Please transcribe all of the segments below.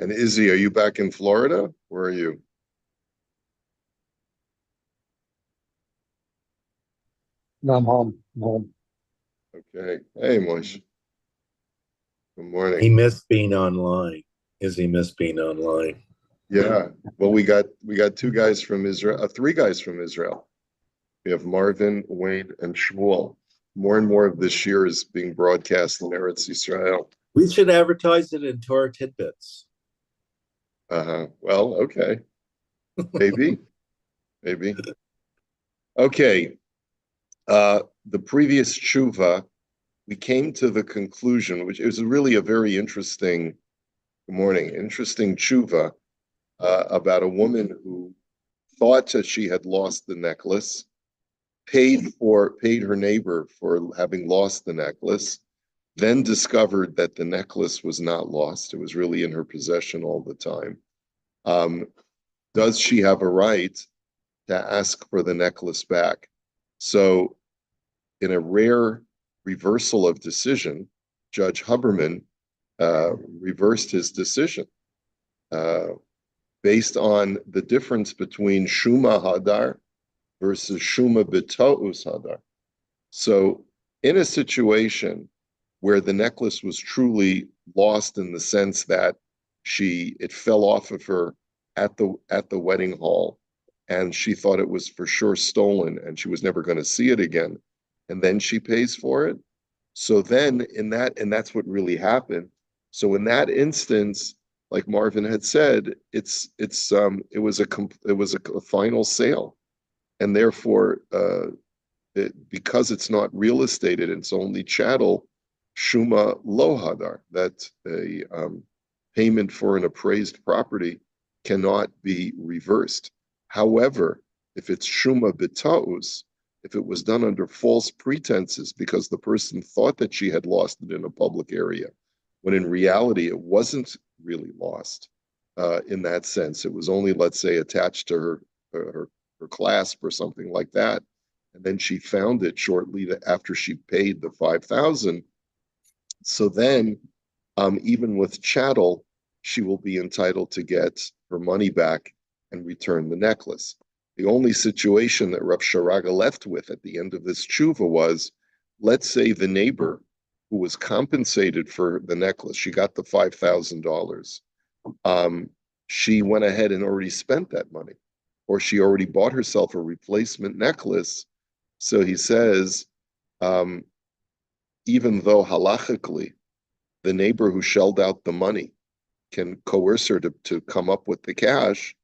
And Izzy, are you back in Florida? Where are you? No, I'm home. I'm home. Okay. Hey, Moish. Good morning. He missed being online. Izzy missed being online. Yeah. Well, we got two guys from Israel, three guys from Israel. We have Marvin, Wayne, and Shmuel. More and more of this year is being broadcast in Eretz Israel. We should advertise it in Torah Tidbits. Uh-huh. Well, okay. Maybe. Maybe. Okay. The previous tshuva, we came to the conclusion, which is really a very interesting, good morning, interesting tshuva about a woman who thought that she had lost the necklace, paid her neighbor for having lost the necklace, then discovered that the necklace was not lost. It was really in her possession all the time. Um, does she have a right to ask for the necklace back? So, in a rare reversal of decision, Judge Huberman reversed his decision uh, based on the difference between Shuma Hadar versus Shuma B'To'us Hadar. So, in a situation where the necklace was truly lost in the sense that it fell off of her at the wedding hall, and she thought it was for sure stolen, and she was never going to see it again, and then she pays for it. So then, and that's what really happened. So in that instance, like Marvin had said, it was a final sale, and therefore because it's not real estate and it's only chattel, Shuma Lohadar, that a payment for an appraised property cannot be reversed. However, if it's Shuma B'Taus, if it was done under false pretenses because the person thought that she had lost it in a public area, when in reality it wasn't really lost in that sense. It was only, let's say, attached to her clasp or something like that, and then she found it shortly after she paid the 5,000. So then, even with chattel, she will be entitled to get her money back and return the necklace. The only situation that Rav Sharaga left with at the end of this tshuva was, let's say the neighbor who was compensated for the necklace, she got the $5,000. She went ahead and already spent that money, or she already bought herself a replacement necklace. So he says, um, even though halachically the neighbor who shelled out the money can coerce her to come up with the cash,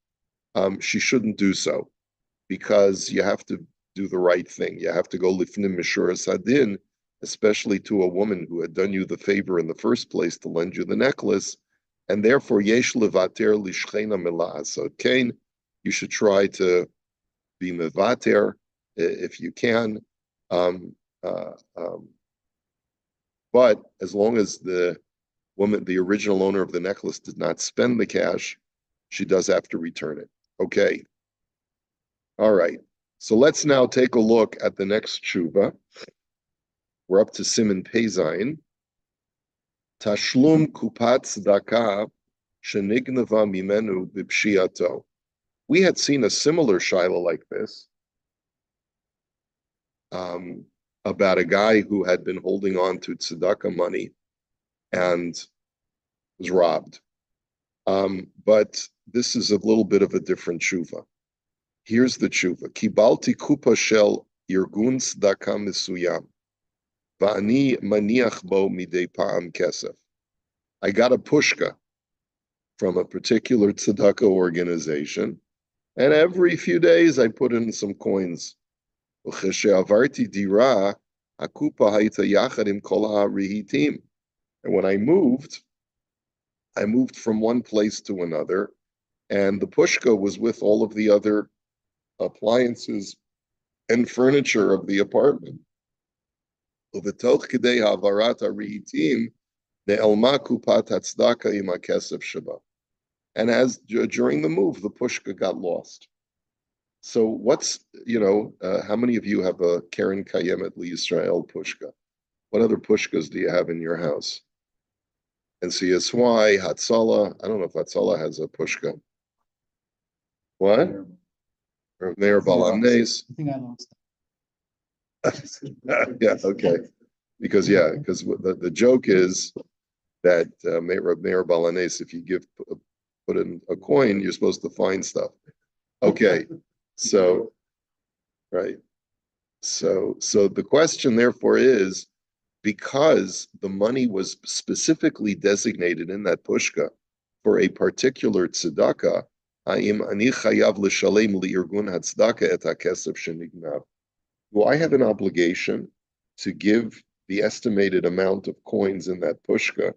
she shouldn't do so because you have to do the right thing. You have to go lifnim mishuras hadin, especially to a woman who had done you the favor in the first place to lend you the necklace, and therefore yesh levater lishchena mila'asot kain. You should try to be mevater if you can. Um, uh, um, but as long as the woman, the original owner of the necklace, did not spend the cash, she does have to return it. Okay. All right. So let's now take a look at the next tshuva. We're up to Siman Pezayin. Tashlum kupat tzedakah shenignava mimenu b'pshiato. We had seen a similar shaila like this um, about a guy who had been holding on to tzedakah money and was robbed. But this is a little bit of a different tshuva. Here's the tshuva. Kibalti kupa shel irgun tzedakah misuyam. Va'ani maniach bo midei pa'am kesef. I got a pushka from a particular tzedakah organization, and every few days I put in some coins. Ucheshe'avarti dira, hakupa hayta yachad im kol ha'rihitim. And when I moved from one place to another, and the pushka was with all of the other appliances and furniture of the apartment. Uvetoch kidei ha'avarat ha'rihitim ne'elma kupat hatzdaka im ha'kesef sheba. And as during the move, the pushka got lost. So how many of you have a Karen Kayemet Li Yisrael pushka? What other pushkas do you have in your house? And CSY, Hatzala. I don't know if Hatzala has a pushka. What? Or Meir Balamnes. I think I lost. Yeah, okay. Because the joke is that Meir Balanes, if you put in a coin, you're supposed to find stuff. Okay, so right. So the question therefore is, because the money was specifically designated in that pushka for a particular tzedakah, ha'im ani chayav l'shalem li'irgun hatzedakah et hakesef shenignav. Do I have an obligation to give the estimated amount of coins in that pushka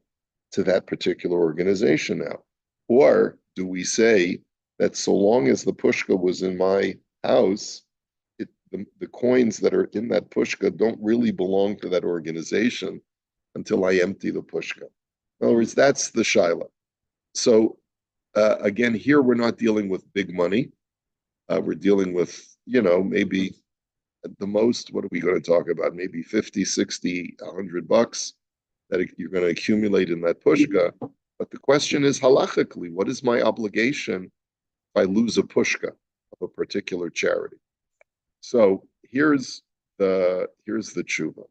to that particular organization now? Or do we say that so long as the pushka was in my house, the coins that are in that pushka don't really belong to that organization until I empty the pushka? In other words, that's the shaila. So again, here we're not dealing with big money. We're dealing with, maybe at the most, what are we going to talk about? Maybe 50, 60, $100 that you're going to accumulate in that pushka. But the question is halachically, what is my obligation if I lose a pushka of a particular charity? So here's the tshuva.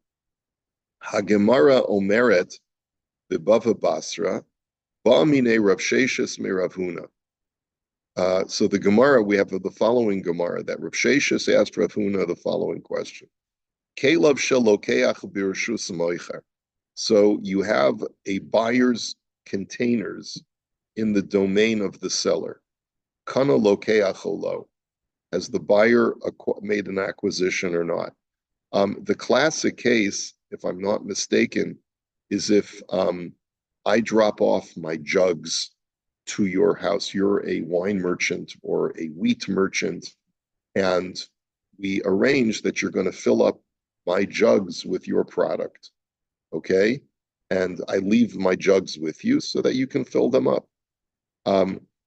Hagemara omeret b'bava basra ba'amine Rav Sheshis me Rav Huna. So the Gemara, we have the following Gemara that Rav Sheshis asked Rav Huna the following question. Kelev shelokeach b'rshus moicher. So you have a buyer's containers in the domain of the seller. Kana lokeach olo. Has the buyer made an acquisition or not? The classic case, if I'm not mistaken, is if I drop off my jugs to your house. You're a wine merchant or a wheat merchant, and we arrange that you're going to fill up my jugs with your product, okay? And I leave my jugs with you so that you can fill them up.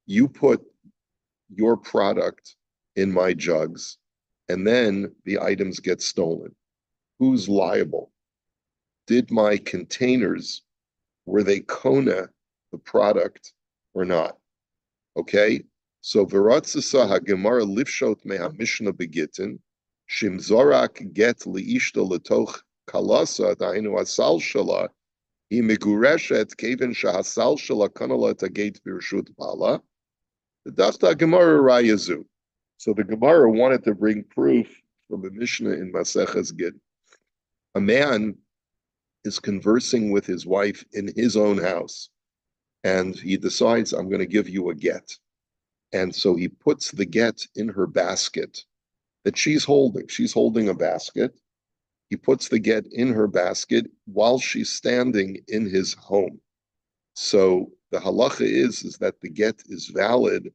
You put your product in my jugs, and then the items get stolen. Who's liable? Did my containers, were they kona the product or not? Okay, so v'ratzasa hagemara lifshot meha mishnah begitin shimzorak get liishta letoch kalasa dainu asal shala hi migureshet kevin shahasal shala kanala tageit birshut bala the dafta gemara rayazu. So the Gemara wanted to bring proof from a Mishnah in Maseches Gid. A man is conversing with his wife in his own house, and he decides, I'm going to give you a get. And so he puts the get in her basket that she's holding. She's holding a basket. He puts the get in her basket while she's standing in his home. So the halacha is that the get is valid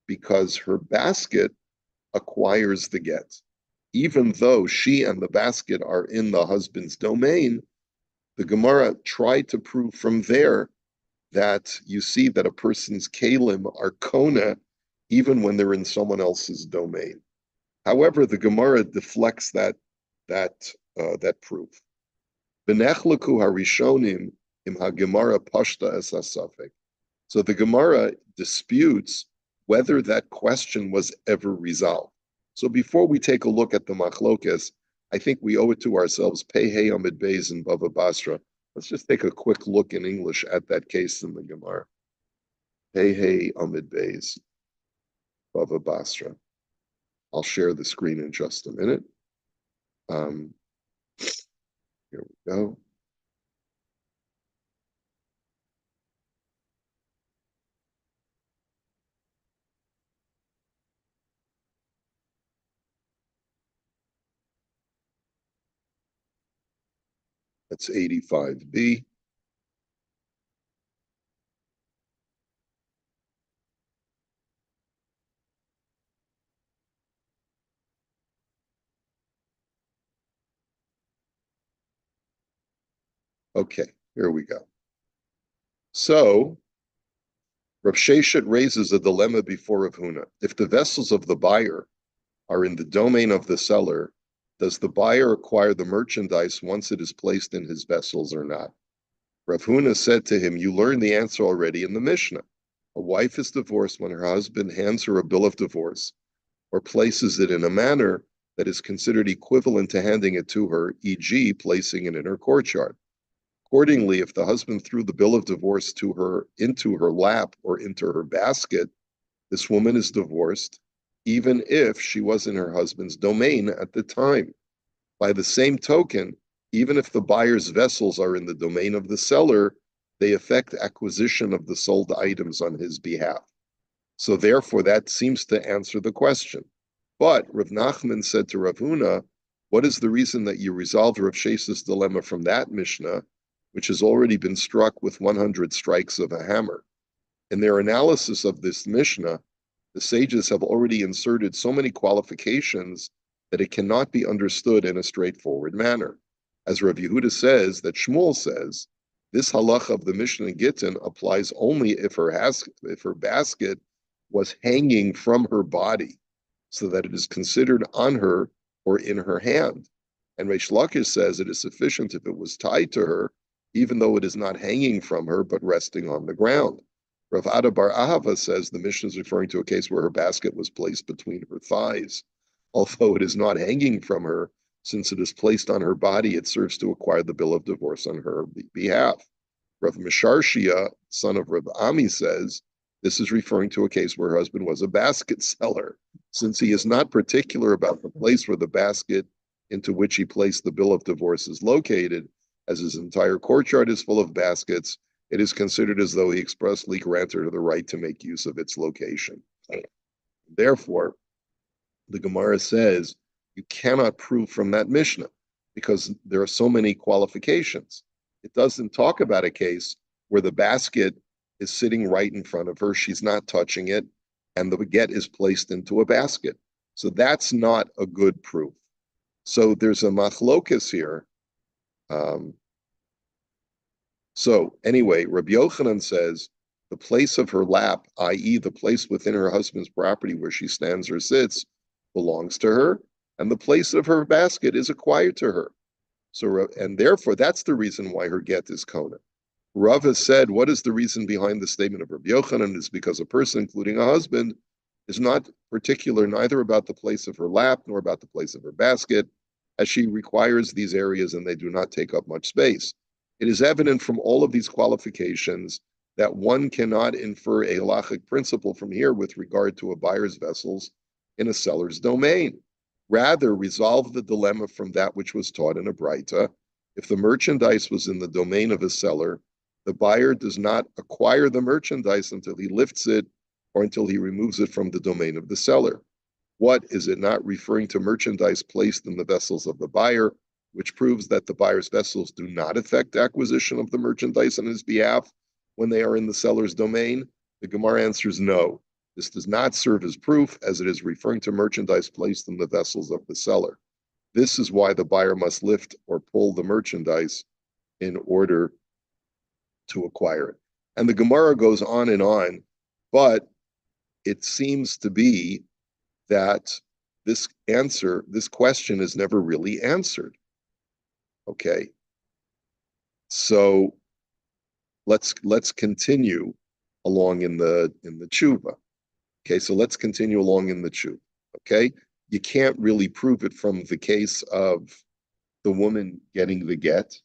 because her basket acquires the get. Even though she and the basket are in the husband's domain, the Gemara tried to prove from there that you see that a person's kalim are kona even when they're in someone else's domain. However, the Gemara deflects that proof. Benechlaku harishonim im haGemara pashta es hasafek. So the Gemara disputes whether that question was ever resolved. So before we take a look at the machlokes, I think we owe it to ourselves, Pei Hey Amid Beis and Bava Basra. Let's just take a quick look in English at that case in the Gemara. Pei Hey Amid Beis, Bava Basra. I'll share the screen in just a minute. Here we go. That's 85b. Okay, here we go. So, Rav Sheshet raises a dilemma before Rav Huna. If the vessels of the buyer are in the domain of the seller, does the buyer acquire the merchandise once it is placed in his vessels or not? Rav Huna said to him, you learned the answer already in the Mishnah. A wife is divorced when her husband hands her a bill of divorce or places it in a manner that is considered equivalent to handing it to her, e.g., placing it in her courtyard. Accordingly, if the husband threw the bill of divorce to her into her lap or into her basket, this woman is divorced, even if she was in her husband's domain at the time. By the same token, even if the buyer's vessels are in the domain of the seller, they affect acquisition of the sold items on his behalf. So therefore, that seems to answer the question. But Rav Nachman said to Rav Huna, what is the reason that you resolved Rav Shes's dilemma from that Mishnah, which has already been struck with 100 strikes of a hammer? In their analysis of this Mishnah, the sages have already inserted so many qualifications that it cannot be understood in a straightforward manner. As Rav Yehuda says, that Shmuel says, this halacha of the Mishnah Gittin applies only if her basket was hanging from her body, so that it is considered on her or in her hand. And Reish Lakish says it is sufficient if it was tied to her, even though it is not hanging from her, but resting on the ground. Rav Ada bar Ahava says the Mishnah is referring to a case where her basket was placed between her thighs. Although it is not hanging from her, since it is placed on her body, it serves to acquire the bill of divorce on her behalf. Rav Misharshia, son of Rav Ami, says this is referring to a case where her husband was a basket seller. Since he is not particular about the place where the basket into which he placed the bill of divorce is located, as his entire courtyard is full of baskets, it is considered as though he expressly granted her the right to make use of its location. Therefore, the Gemara says you cannot prove from that Mishnah because there are so many qualifications. It doesn't talk about a case where the basket is sitting right in front of her, she's not touching it, and the baguette is placed into a basket. So that's not a good proof. So there's a machlokas here. So anyway, Rabbi Yochanan says the place of her lap, i.e. the place within her husband's property where she stands or sits, belongs to her, and the place of her basket is acquired to her. So, and therefore, that's the reason why her get is kona. Rav has said, what is the reason behind the statement of Rabbi Yochanan? Is because a person, including a husband, is not particular neither about the place of her lap nor about the place of her basket, as she requires these areas and they do not take up much space. It is evident from all of these qualifications that one cannot infer a halachic principle from here with regard to a buyer's vessels in a seller's domain. Rather, resolve the dilemma from that which was taught in a Braita. If the merchandise was in the domain of a seller, the buyer does not acquire the merchandise until he lifts it or until he removes it from the domain of the seller. What is it not referring to merchandise placed in the vessels of the buyer, which proves that the buyer's vessels do not affect acquisition of the merchandise on his behalf when they are in the seller's domain? The Gemara answers no. This does not serve as proof, as it is referring to merchandise placed in the vessels of the seller. This is why the buyer must lift or pull the merchandise in order to acquire it. And the Gemara goes on, but it seems to be that this question is never really answered. Okay. So let's continue along in the tshuva. Okay, so let's continue along in the tshuva. Okay, you can't really prove it from the case of the woman getting the get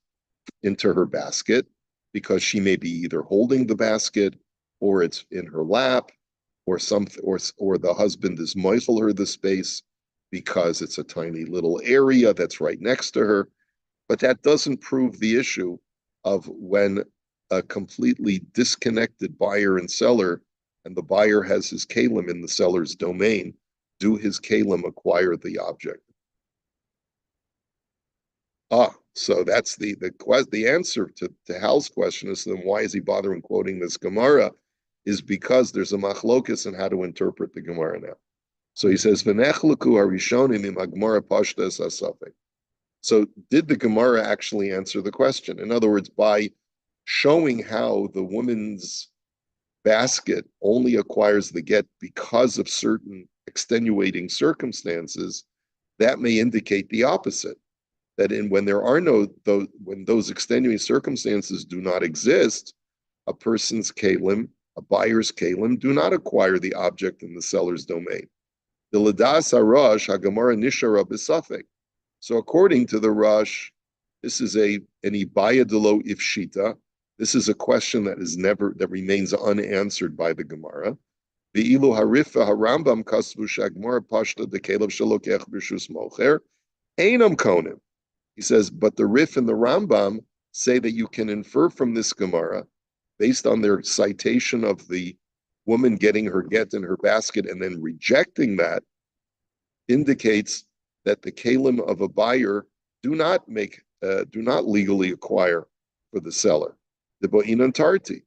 into her basket because she may be either holding the basket or it's in her lap or something, or the husband is moichel her the space because it's a tiny little area that's right next to her. But that doesn't prove the issue of when a completely disconnected buyer and seller, and the buyer has his kalim in the seller's domain, do his kalim acquire the object? So that's the answer to Hal's question is then why is he bothering quoting this Gemara? Is because there's a machlokus in how to interpret the Gemara now. So he says, "V'nechluku harishonim im hagmara pashtas hasafek." So did the Gemara actually answer the question? In other words, by showing how the woman's basket only acquires the get because of certain extenuating circumstances, that may indicate the opposite. that when there are no those when those extenuating circumstances do not exist, a person's kalim, a buyer's kalim, do not acquire the object in the seller's domain. The ladas harash hagamara nishara b'safek. So according to the Rush, this is an ibaya delo ifshita. This is a question that remains unanswered by the Gemara. Ve'ilu harifa harambam kasvu shagmar pashta dekelev shalokech b'shus mocher einam konim. He says, but the Rif and the Rambam say that you can infer from this Gemara, based on their citation of the woman getting her get in her basket and then rejecting that, indicates that the kalim of a buyer do not legally acquire for the seller. The bo'inan tarti,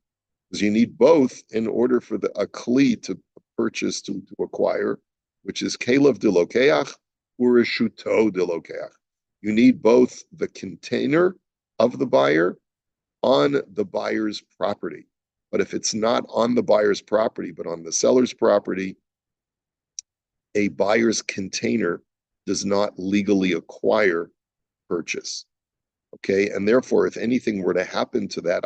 because you need both in order for a kli to purchase to acquire, which is kelev de lokeach or a shuto de lokeach. You need both the container of the buyer on the buyer's property. But if it's not on the buyer's property, but on the seller's property, a buyer's container does not legally acquire purchase. Okay, and therefore, if anything were to happen to that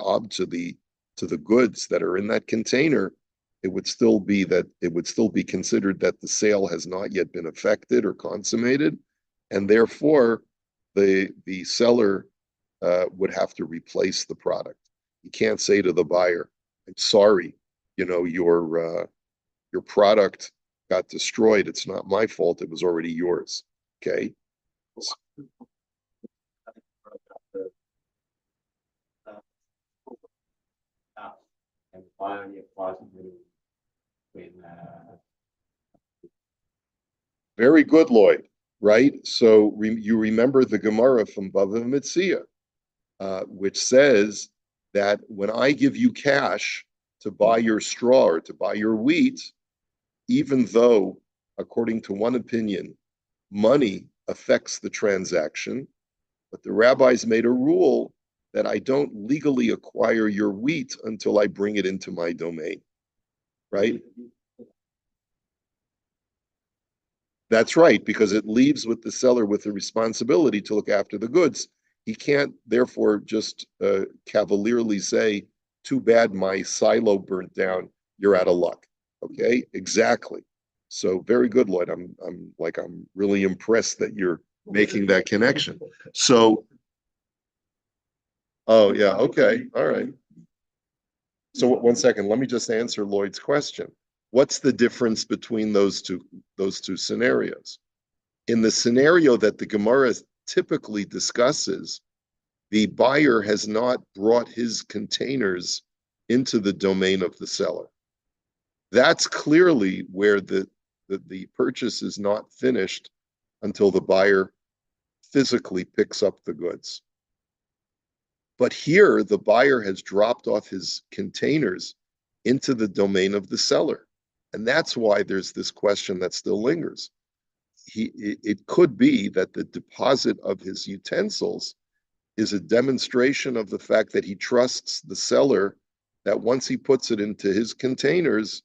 to the goods that are in that container, it would still be considered that the sale has not yet been effected or consummated, and therefore the seller would have to replace the product. You can't say to the buyer, "I'm sorry, your product got destroyed. It's not my fault. It was already yours." Okay. Very good, Lloyd. Right? So you remember the Gemara from Bava Metzia, which says that when I give you cash to buy your straw or to buy your wheat, even though, according to one opinion, money affects the transaction, but the rabbis made a rule that I don't legally acquire your wheat until I bring it into my domain. Right? That's right, because it leaves with the seller with the responsibility to look after the goods. He can't, therefore, just cavalierly say, "Too bad my silo burnt down. You're out of luck." Okay, exactly. So very good, Lloyd. I'm really impressed that you're making that connection. So, oh yeah, okay, all right. So 1 second, let me just answer Lloyd's question. What's the difference between those two scenarios? In the scenario that the Gemara typically discusses, the buyer has not brought his containers into the domain of the seller. That's clearly where the purchase is not finished until the buyer physically picks up the goods. But here, the buyer has dropped off his containers into the domain of the seller. And that's why there's this question that still lingers. It could be that the deposit of his utensils is a demonstration of the fact that he trusts the seller, that once he puts it into his containers,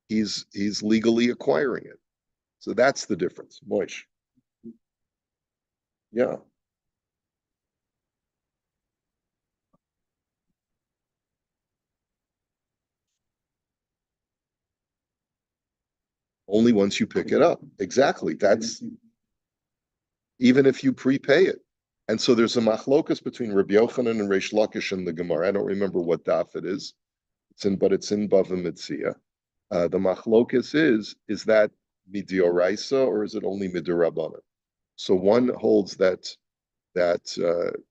he's legally acquiring it. So that's the difference. Moish. Yeah. Only once you pick it up. Exactly. That's even if you prepay it. And so there's a machlokas between Rabbi Yochanan and Reish Lakish in the Gemara. I don't remember what daf it is. But it's in Bava Metzia. The machlokas is that midioraisa or is it only midirabanan? So one holds that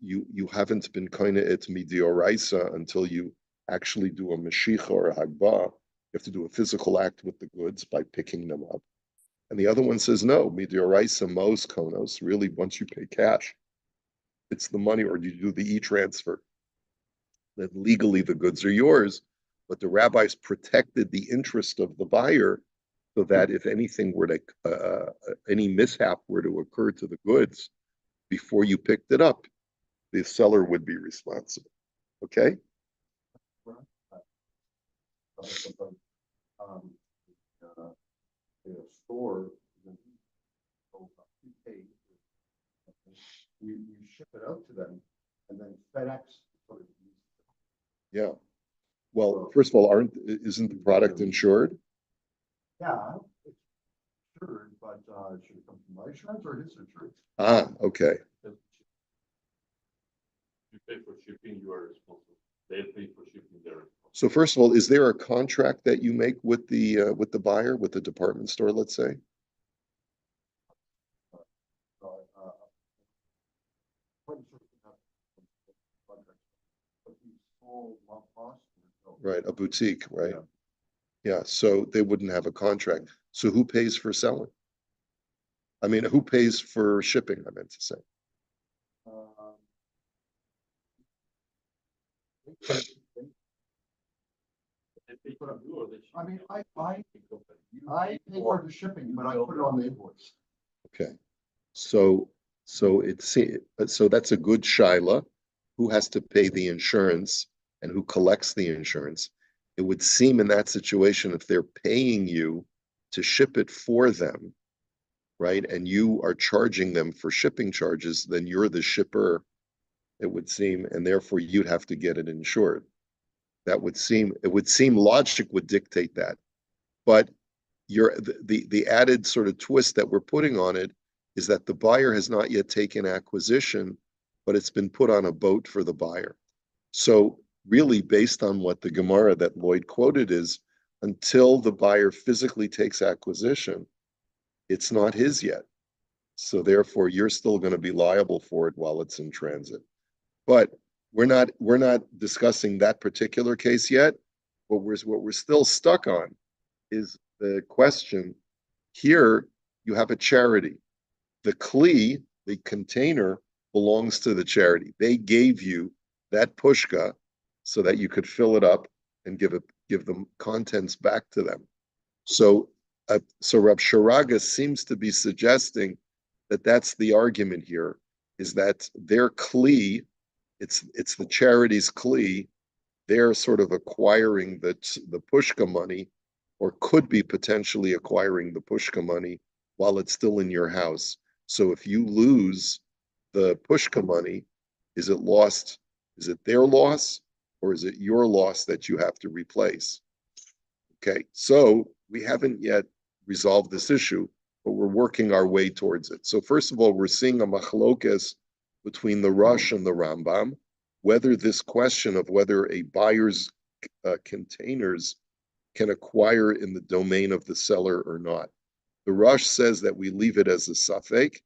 you haven't been kind of it midioraisa until you actually do a meshicha or a hagbah. You have to do a physical act with the goods by picking them up. And the other one says, no, midioraisa mos konos, really, once you pay cash, it's the money, or you do the e-transfer, that legally the goods are yours, but the rabbis protected the interest of the buyer so that if anything were to, any mishap were to occur to the goods before you picked it up, the seller would be responsible. Okay? Store, you ship it out to them, and then FedEx sort of. Yeah. Well, first of all, isn't the product insured? Yeah, it's insured, but should it come from my insurance or his insurance? Ah, okay. You pay for shipping, you are responsible. They pay for shipping, they're responsible. So first of all, is there a contract that you make with the buyer, with the department store, let's say? Uh, uh, quite a certain contract. But we sold Mishpat. Right, a boutique, right? Yeah. Yeah, so they wouldn't have a contract. So who pays for selling? I mean, who pays for shipping, I meant to say. Um, They pay for you or they ship I mean, you? I pay for the shipping, but I put it on the invoice. Okay. So so that's a good shaila. Who has to pay the insurance and who collects the insurance? It would seem in that situation, if they're paying you to ship it for them, right, and you are charging them for shipping charges, then you're the shipper, it would seem, and therefore you'd have to get it insured. It would seem logic would dictate that. But the added sort of twist that we're putting on it is that the buyer has not yet taken acquisition, but it's been put on a boat for the buyer. So really, based on what the Gemara that Lloyd quoted is, until the buyer physically takes acquisition, it's not his yet. So therefore, you're still going to be liable for it while it's in transit. But we're not discussing that particular case yet. What we're still stuck on is the question. Here you have a charity. The kli, the container, belongs to the charity. They gave you that pushka so that you could fill it up and give them contents back to them. So Rab Sharaga seems to be suggesting that that's the argument here, is that their kli, it's the charity's kli, they're sort of acquiring the pushka money, or could be potentially acquiring the pushka money while it's still in your house. So if you lose the pushka money, is it lost? Is it their loss, or is it your loss that you have to replace? Okay, so we haven't yet resolved this issue, but we're working our way towards it. So first of all, we're seeing a machlokes between the Rosh and the Rambam, whether this question of whether a buyer's containers can acquire in the domain of the seller or not. The Rosh says that we leave it as a safek,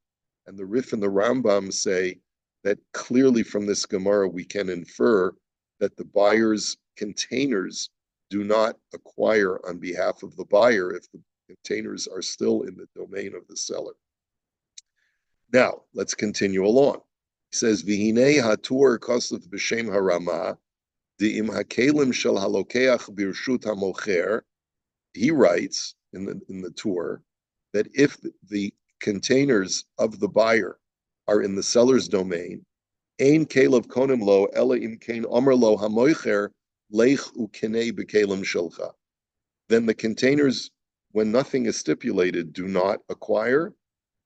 and the Rif and the Rambam say that clearly from this Gemara we can infer that the buyer's containers do not acquire on behalf of the buyer if the containers are still in the domain of the seller. Now, let's continue along. He says, V'hinei hatur kosav b'shem harama, de'im hakelim shel halokeach birshut hamocher. He writes in the tour that if the containers of the buyer are in the seller's domain, ein kelev konim lo ela im kein omer lo hamocher lech ukenei b'kelim shelcha. Then the containers, when nothing is stipulated, do not acquire,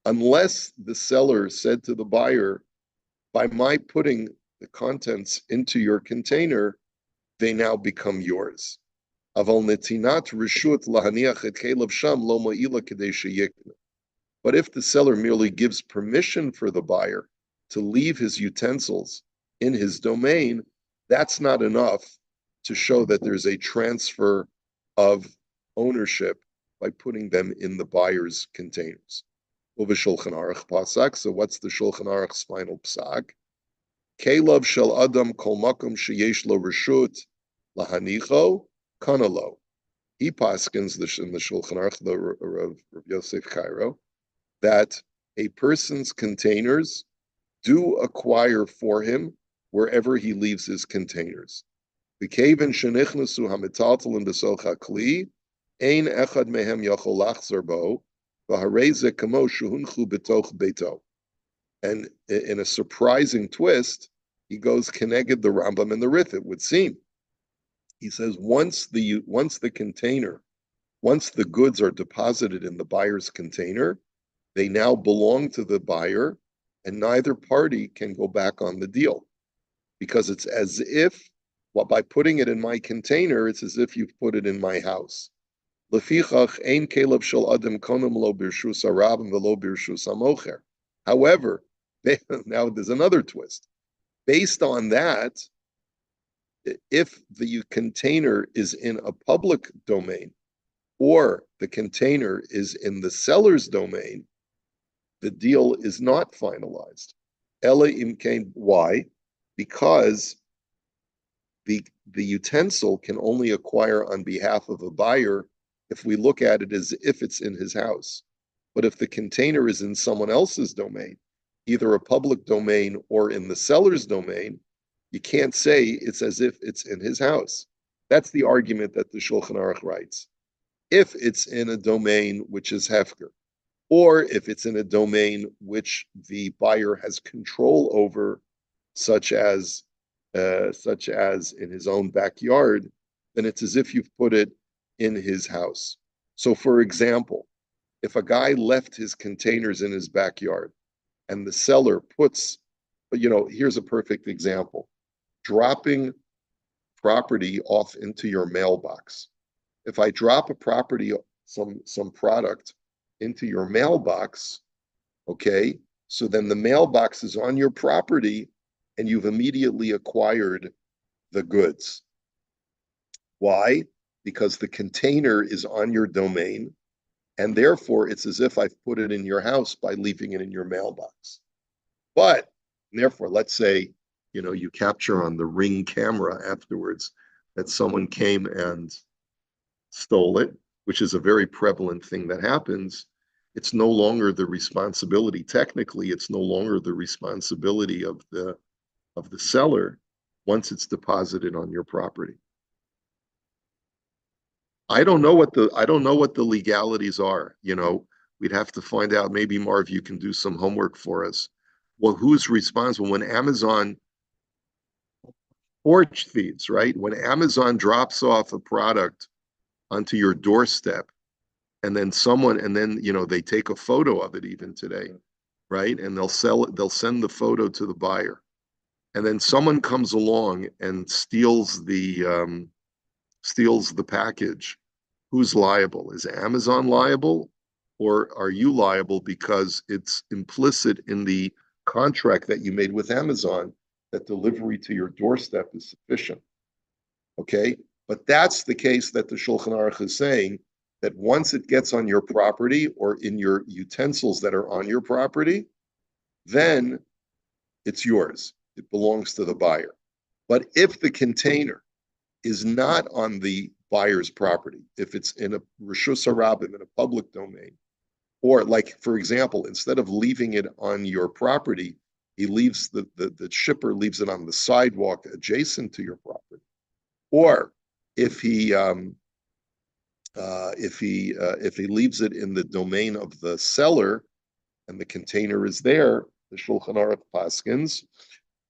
unless the seller said to the buyer, by my putting the contents into your container, they now become yours. Aval netinat reshut lahaniach et kelev sham lo ma'ila kedei sheyikna. But if the seller merely gives permission for the buyer to leave his utensils in his domain, that's not enough to show that there's a transfer of ownership by putting them in the buyer's containers. So what's the Shulchan Aruch's final psak? Kelev shel adam kol makom sheyesh lo reshut lahanicho kanalo. He paskins in the Shulchan Aruch, the Rav Yosef Cairo, that a person's containers do acquire for him wherever he leaves his containers. V'keven shenichnasu hamitaltalim b'soch hakli, ein echad mehem yachol lachzor bo, v'harei ze kamo shehunchu b'toch beito. And in a surprising twist, he goes keneged the Rambam and the Rith, it would seem. He says once the goods are deposited in the buyer's container, they now belong to the buyer, and neither party can go back on the deal because it's as if, well, by putting it in my container, it's as if you've put it in my house. Lefichach ein kelev shel adam konim lo birshus harab v'lo birshus hamocher. However, now there's another twist. Based on that, if the container is in a public domain or the container is in the seller's domain, the deal is not finalized. Ela imkain, why? Because the utensil can only acquire on behalf of a buyer if we look at it as if it's in his house. But if the container is in someone else's domain, either a public domain or in the seller's domain, you can't say it's as if it's in his house. That's the argument that the Shulchan Aruch writes. If it's in a domain which is hefker, or if it's in a domain which the buyer has control over, such as in his own backyard, then it's as if you've put it in his house. So, for example, if a guy left his containers in his backyard and the seller puts, here's a perfect example, dropping property off into your mailbox. If I drop a property, some product into your mailbox, okay, so then the mailbox is on your property and you've immediately acquired the goods. Why? Because the container is on your domain, and therefore it's as if I've put it in your house by leaving it in your mailbox. But therefore, let's say, you capture on the Ring camera afterwards that someone came and stole it, which is a very prevalent thing that happens. It's no longer the responsibility. Technically, it's no longer the responsibility of the seller once it's deposited on your property. I don't know what the legalities are. We'd have to find out. Maybe Marv, you can do some homework for us. Well, who's responsible when Amazon porch thieves, right? When Amazon drops off a product onto your doorstep, and then they take a photo of it even today, right? And they'll sell it. They'll send the photo to the buyer, and then someone comes along and steals the package. Who's liable? Is Amazon liable, or are you liable because it's implicit in the contract that you made with Amazon that delivery to your doorstep is sufficient? Okay, but that's the case that the Shulchan Aruch is saying, that once it gets on your property or in your utensils that are on your property, then it's yours. It belongs to the buyer. But if the container is not on the buyer's property, if it's in a Reshus Harabim, in a public domain, or like, for example, instead of leaving it on your property, he leaves the shipper leaves it on the sidewalk adjacent to your property. Or if he leaves it in the domain of the seller and the container is there, the Shulchan Aruch paskins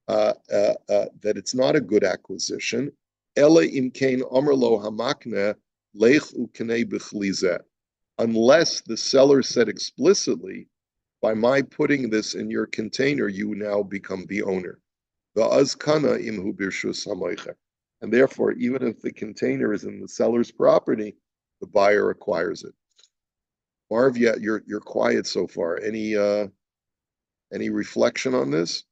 that it's not a good acquisition. Ela imkein omerlo hamakne lech uknei b'chlizeh, unless the seller said explicitly, by my putting this in your container, you now become the owner. Va'az kana imhu birshus hamoicher, and therefore, even if the container is in the seller's property, the buyer acquires it. Marv, yeah, you're quiet so far. Any reflection on this?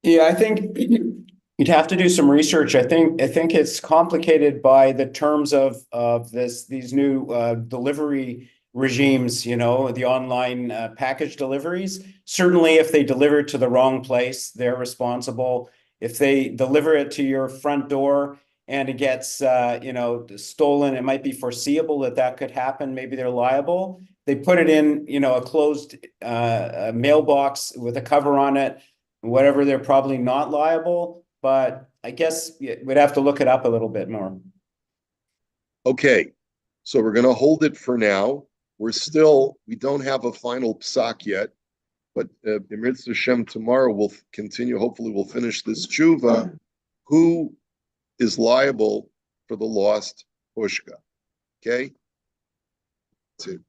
Yeah, I think you'd have to do some research. I think it's complicated by the terms of these new delivery regimes, the online package deliveries. Certainly, if they deliver it to the wrong place, they're responsible. If they deliver it to your front door and it gets stolen, it might be foreseeable that could happen. Maybe they're liable. They put it in, a closed mailbox with a cover on it, whatever, they're probably not liable, but I guess we'd have to look it up a little bit more. Okay, so we're going to hold it for now. We don't have a final psak yet, but B'mirtz Hashem, tomorrow we'll continue. Hopefully we'll finish this tshuva. Who is liable for the lost pushka? Okay?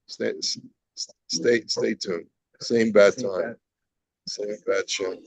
Stay tuned. Same bad time. Same bad shit.